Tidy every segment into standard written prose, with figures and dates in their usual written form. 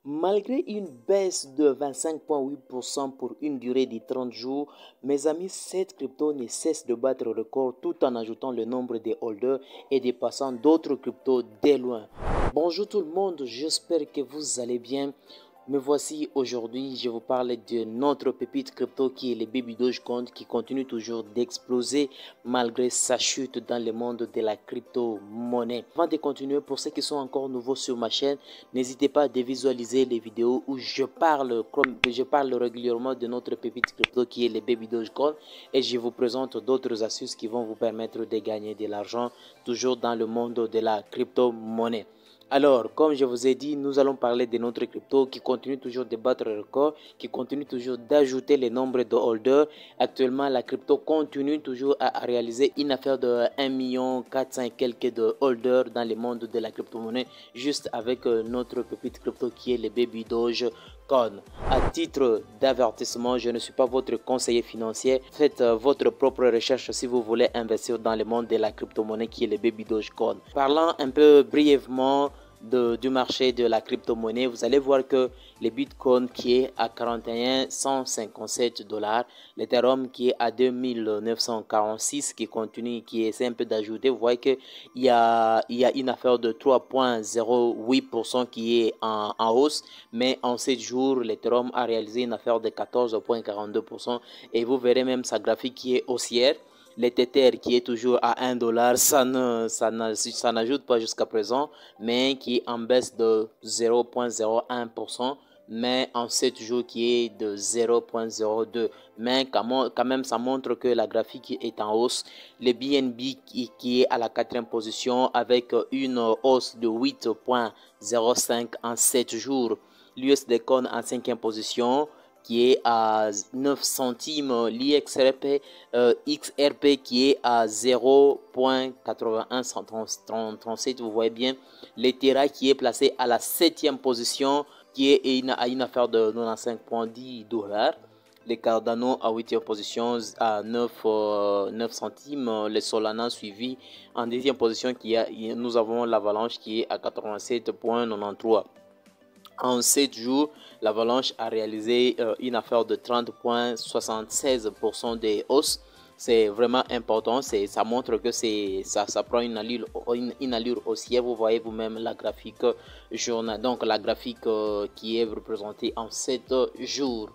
Malgré une baisse de 25,8% pour une durée de 30 jours, mes amis, cette crypto ne cesse de battre le record tout en ajoutant le nombre de holders et dépassant d'autres cryptos dès loin. Bonjour tout le monde, j'espère que vous allez bien. Me voici aujourd'hui, je vous parle de notre pépite crypto qui est le Baby Dogecoin qui continue toujours d'exploser malgré sa chute dans le monde de la crypto-monnaie. Avant de continuer, pour ceux qui sont encore nouveaux sur ma chaîne, n'hésitez pas à visualiser les vidéos où je parle régulièrement de notre pépite crypto qui est le Baby Dogecoin et je vous présente d'autres astuces qui vont vous permettre de gagner de l'argent toujours dans le monde de la crypto-monnaie. Alors, comme je vous ai dit, nous allons parler de notre crypto qui continue toujours de battre le record, qui continue toujours d'ajouter le nombre de holders. Actuellement, la crypto continue toujours à réaliser une affaire de 1,4 million et quelques de holders dans le monde de la crypto-monnaie, juste avec notre pépite crypto qui est le Baby Dogecoin. À titre d'avertissement, je ne suis pas votre conseiller financier. Faites votre propre recherche si vous voulez investir dans le monde de la crypto-monnaie qui est le Baby Dogecoin. Parlant un peu brièvement du marché de la crypto-monnaie, vous allez voir que le Bitcoin qui est à 41 157 $, l'Ethereum qui est à 2946 qui continue, qui essaie un peu d'ajouter, vous voyez qu'il y a une affaire de 3,08% qui est en hausse, mais en 7 jours, l'Ethereum a réalisé une affaire de 14,42% et vous verrez même sa graphique qui est haussière. Le Tether qui est toujours à 1 $, ça n'ajoute pas jusqu'à présent, mais qui est en baisse de 0,01%, mais en 7 jours qui est de 0,02. Mais quand même, ça montre que la graphique est en hausse. Le BNB qui est à la 4e position avec une hausse de 8,05 en 7 jours. L'USD Coin en 5e position, qui est à 9 centimes, l'IXRP XRP qui est à 0,8137, vous voyez bien, l'Ethera qui est placé à la 7e position, qui est à une affaire de 95,10 $. Les Cardano à 8e position à 9 centimes, les Solana suivi en 10e position, nous avons l'Avalanche qui est à 87,93. En 7 jours, l'Avalanche a réalisé une affaire de 30,76% de hausse. C'est vraiment important, ça montre que ça prend une allure haussière. Vous voyez vous-même la graphique journal, donc la graphique qui est représentée en 7 jours.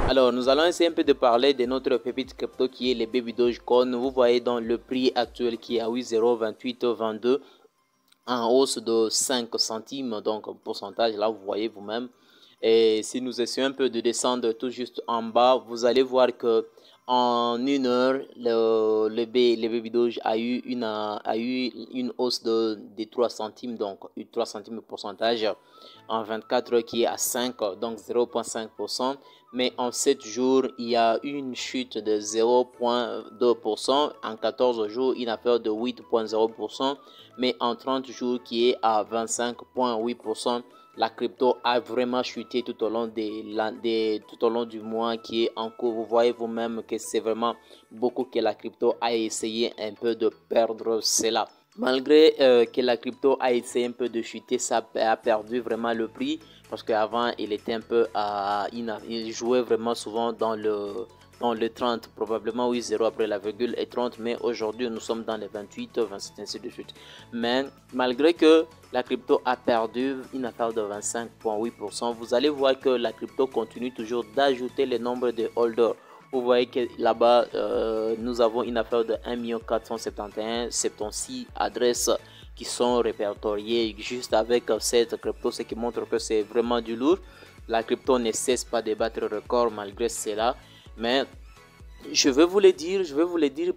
Alors, nous allons essayer un peu de parler de notre pépite crypto qui est le Baby Dogecoin. Vous voyez dans le prix actuel qui est à 8,02822. En hausse de 5 centimes, donc un pourcentage, là vous voyez vous-même. Et si nous essayons un peu de descendre tout juste en bas, vous allez voir que en une heure, le Baby Doge a eu une hausse de 3 centimes, donc 3 centimes de pourcentage en 24 heures qui est à 5, donc 0,5%. Mais en 7 jours, il y a une chute de 0,2%. En 14 jours, une affaire de 8,0%. Mais en 30 jours, qui est à 25,8%. La crypto a vraiment chuté tout au long du mois qui est en cours. Vous voyez vous-même que c'est vraiment beaucoup que la crypto a essayé un peu de perdre cela. Malgré que la crypto a essayé un peu de chuter, ça a perdu vraiment le prix parce qu'avant il était un peu il jouait vraiment souvent dans le 30, probablement oui 0 après la virgule et 30, mais aujourd'hui nous sommes dans les 28, 27 ainsi de suite. Mais malgré que la crypto a perdu une affaire de 25,8%, vous allez voir que la crypto continue toujours d'ajouter le nombre de holders. Vous voyez que là-bas, nous avons une affaire de 1,471,76 adresses qui sont répertoriées juste avec cette crypto, ce qui montre que c'est vraiment du lourd. La crypto ne cesse pas de battre le record malgré cela. Mais je vais vous le dire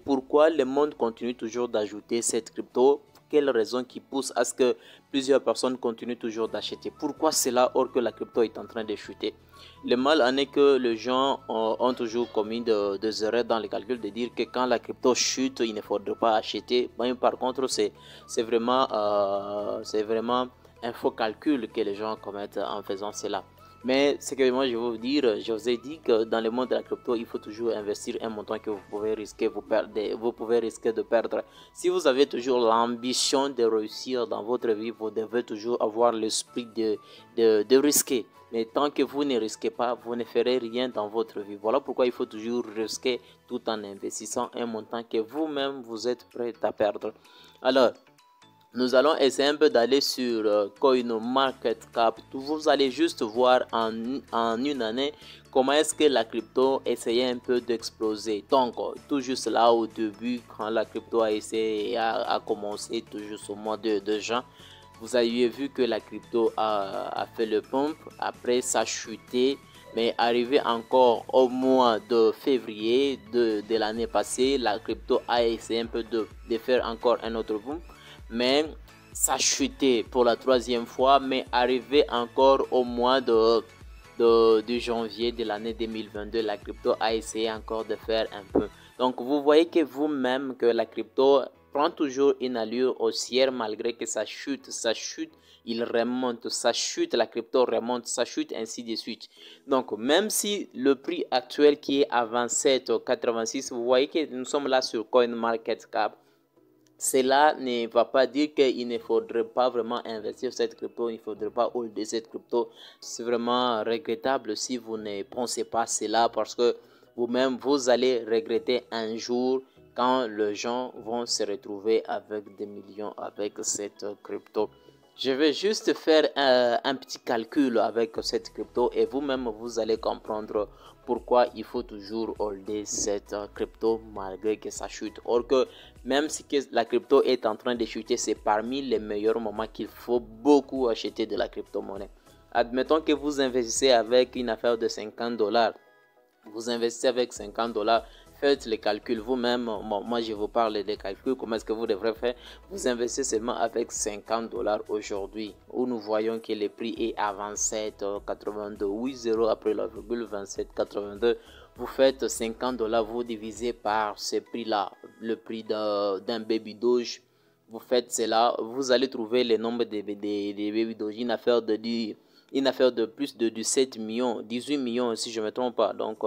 pourquoi le monde continue toujours d'ajouter cette crypto. Quelle raison qui pousse à ce que plusieurs personnes continuent toujours d'acheter? Pourquoi cela or que la crypto est en train de chuter? Le mal en est que les gens ont toujours commis des erreurs dans les calculs de dire que quand la crypto chute, il ne faudrait pas acheter. Mais par contre, c'est vraiment un faux calcul que les gens commettent en faisant cela. Mais ce que moi je vais vous dire, je vous ai dit que dans le monde de la crypto, il faut toujours investir un montant que vous pouvez risquer, vous pouvez risquer de perdre. Si vous avez toujours l'ambition de réussir dans votre vie, vous devez toujours avoir l'esprit de risquer. Mais tant que vous ne risquez pas, vous ne ferez rien dans votre vie. Voilà pourquoi il faut toujours risquer tout en investissant un montant que vous-même vous êtes prêt à perdre. Alors, nous allons essayer un peu d'aller sur CoinMarketCap. Vous allez juste voir en une année comment est-ce que la crypto essayait un peu d'exploser. Donc, tout juste là au début, quand la crypto a essayé à commencer, tout juste au mois de juin, vous avez vu que la crypto a fait le pump. Après, ça a chuté. Mais arrivé encore au mois de février de l'année passée, la crypto a essayé un peu de faire encore un autre boom. Mais ça chutait pour la troisième fois, mais arrivé encore au mois de janvier de l'année 2022, la crypto a essayé encore de faire un peu. Donc vous voyez que vous-même que la crypto prend toujours une allure haussière malgré que ça chute, il remonte, ça chute, la crypto remonte, ça chute, ainsi de suite. Donc même si le prix actuel qui est à 27,86, vous voyez que nous sommes là sur CoinMarketCap. Cela ne va pas dire qu'il ne faudrait pas vraiment investir cette crypto, il ne faudrait pas holder cette crypto. C'est vraiment regrettable si vous ne pensez pas cela parce que vous-même, vous allez regretter un jour quand les gens vont se retrouver avec des millions avec cette crypto. Je vais juste faire un petit calcul avec cette crypto et vous-même vous allez comprendre pourquoi il faut toujours holder cette crypto malgré que ça chute. Or que même si la crypto est en train de chuter, c'est parmi les meilleurs moments qu'il faut beaucoup acheter de la crypto-monnaie. Admettons que vous investissez avec une affaire de 50 $. Vous investissez avec 50 $. Faites les calculs vous-même. Moi, je vous parle des calculs. Comment est-ce que vous devrez faire? Vous investissez seulement avec 50 $ aujourd'hui, où nous voyons que le prix est à 27,82. 8 après la virgule, 27,82. Vous faites 50 $, vous divisez par ce prix-là, le prix d'un baby doge. Vous faites cela, vous allez trouver le nombre de baby doge. Une affaire de plus de 17 millions, 18 millions si je ne me trompe pas. Donc,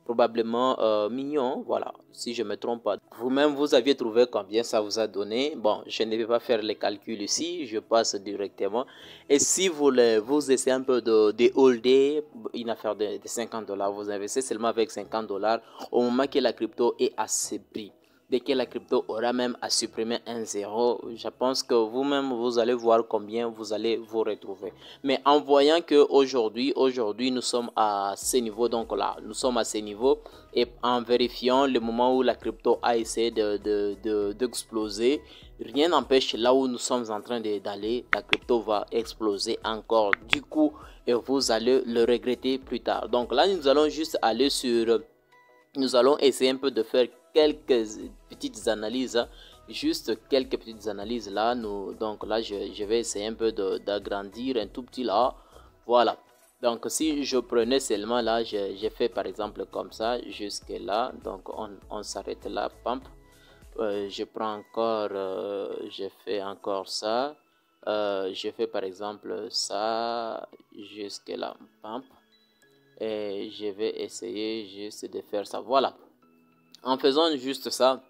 probablement millions, voilà, si je ne me trompe pas. Vous-même, vous aviez trouvé combien ça vous a donné. Bon, je ne vais pas faire les calculs ici, je passe directement. Et si vous essayez un peu de holder une affaire de 50 $, vous investissez seulement avec 50 $ au moment que la crypto est à ce prix. Dès que la crypto aura même à supprimer un zéro, je pense que vous-même, vous allez voir combien vous allez vous retrouver. Mais en voyant que aujourd'hui, nous sommes à ce niveau, donc là, nous sommes à ce niveau, et en vérifiant le moment où la crypto a essayé d'exploser, rien n'empêche là où nous sommes en train d'aller, la crypto va exploser encore. Du coup, et vous allez le regretter plus tard. Donc là, nous allons juste aller sur... Nous allons essayer un peu de faire quelques petites analyses, juste quelques petites analyses là. Donc là, je vais essayer un peu d'agrandir un tout petit là. Voilà. Donc si je prenais seulement là, j'ai fait par exemple comme ça jusque là. Donc on s'arrête là, pump. Je prends encore, je fais encore ça. Je fais par exemple ça jusque là, pump. Et je vais essayer juste de faire ça. Voilà. En faisant juste ça,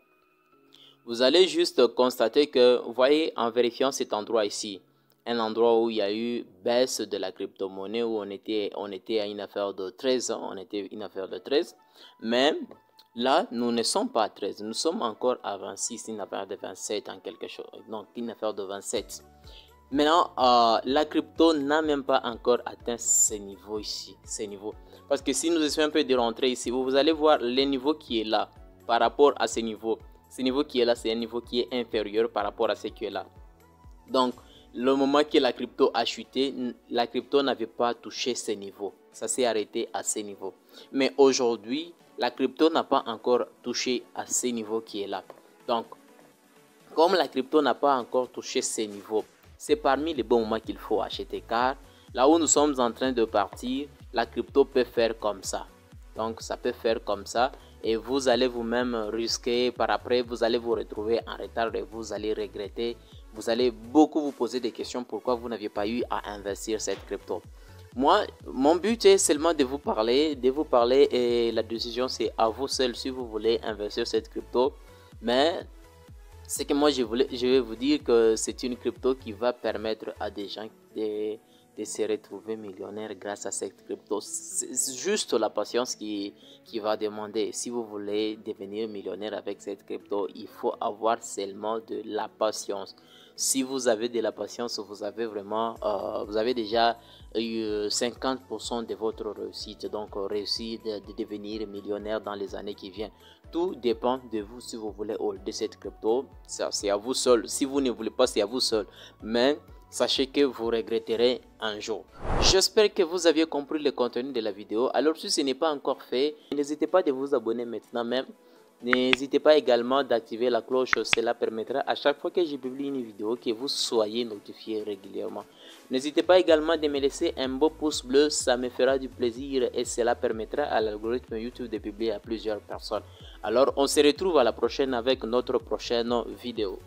vous allez juste constater que, vous voyez, en vérifiant cet endroit ici, un endroit où il y a eu baisse de la crypto-monnaie, où on était à une affaire de 13, on était une affaire de 13, mais là, nous ne sommes pas à 13, nous sommes encore à 26, une affaire de 27 en quelque chose, donc une affaire de 27. Maintenant, la crypto n'a même pas encore atteint ces niveaux ici, ces niveaux. Parce que si nous essayons un peu de rentrer ici, vous allez voir le niveau qui est là par rapport à ce niveau. Ce niveau qui est là, c'est un niveau qui est inférieur par rapport à ce qui est là. Donc, le moment que la crypto a chuté, la crypto n'avait pas touché ce niveau. Ça s'est arrêté à ce niveau. Mais aujourd'hui, la crypto n'a pas encore touché à ce niveau qui est là. Donc, comme la crypto n'a pas encore touché ces niveaux, c'est parmi les bons moments qu'il faut acheter, car là où nous sommes en train de partir, la crypto peut faire comme ça. Donc ça peut faire comme ça et vous allez vous-même risquer par après, vous allez vous retrouver en retard et vous allez regretter. Vous allez beaucoup vous poser des questions pourquoi vous n'aviez pas eu à investir cette crypto. Moi, mon but est seulement de vous parler, et la décision c'est à vous seul si vous voulez investir cette crypto. Mais c'est que moi je vais vous dire que c'est une crypto qui va permettre à des gens de se retrouver millionnaires grâce à cette crypto. C'est juste la patience qui va demander. Si vous voulez devenir millionnaire avec cette crypto, il faut avoir seulement de la patience. Si vous avez de la patience, vous avez vraiment, vous avez déjà eu 50% de votre réussite. Donc, réussir de devenir millionnaire dans les années qui viennent. Tout dépend de vous si vous voulez holder cette crypto. Ça, c'est à vous seul. Si vous ne voulez pas, c'est à vous seul. Mais sachez que vous regretterez un jour. J'espère que vous avez compris le contenu de la vidéo. Alors si ce n'est pas encore fait, n'hésitez pas de vous abonner maintenant même. N'hésitez pas également d'activer la cloche, cela permettra à chaque fois que je publie une vidéo que vous soyez notifié régulièrement. N'hésitez pas également de me laisser un beau pouce bleu, ça me fera du plaisir et cela permettra à l'algorithme YouTube de publier à plusieurs personnes. Alors on se retrouve à la prochaine avec notre prochaine vidéo.